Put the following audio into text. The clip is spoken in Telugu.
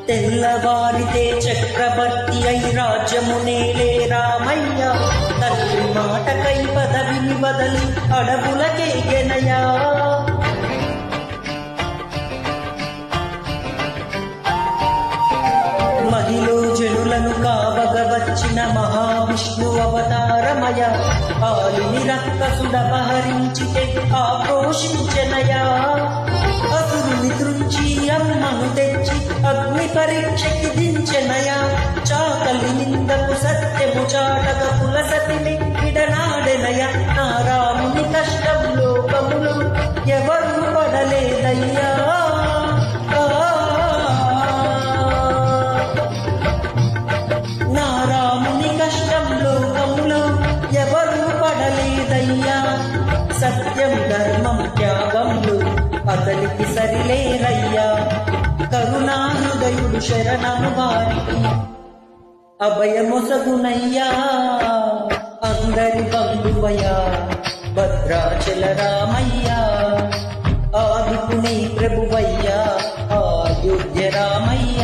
తెల్లవారితే చక్రవర్తి అయి రాజ్యమునేలే రామయ్య తల్లి మాటకై పదవిని బదలి అడవులకే గెనయా మహిలో జనులను కావగ వచ్చిన మహావిష్ణు అవతారమయ ఆలిని రక్కసుడపహరించితే ఆక్రోశించనయా అసురుని త్రుంచి అమ్మను తెచ్చి అగ్ని పరీక్షకి దించెనయా చాకలి నిందకు సత్యము చాటక కులసతిని విడనాడెనయ నా రాముని కష్టం లోకములు ఎవరు పడలేదయ్యా నా రాముని కష్టం లోకములు ఎవరు పడలేదయ్యా సత్యం ధర్మం త్యాగములు అతనికి సరిలేరయ్యా కరుణాహృదయుడు శరణము వారికి అభయమొసగునయ్యా అందరి బంధువయ్యా భద్రాచల రామయ్యా ఆదుకునే ప్రభువయ్యా అయోధ్య రామయ్య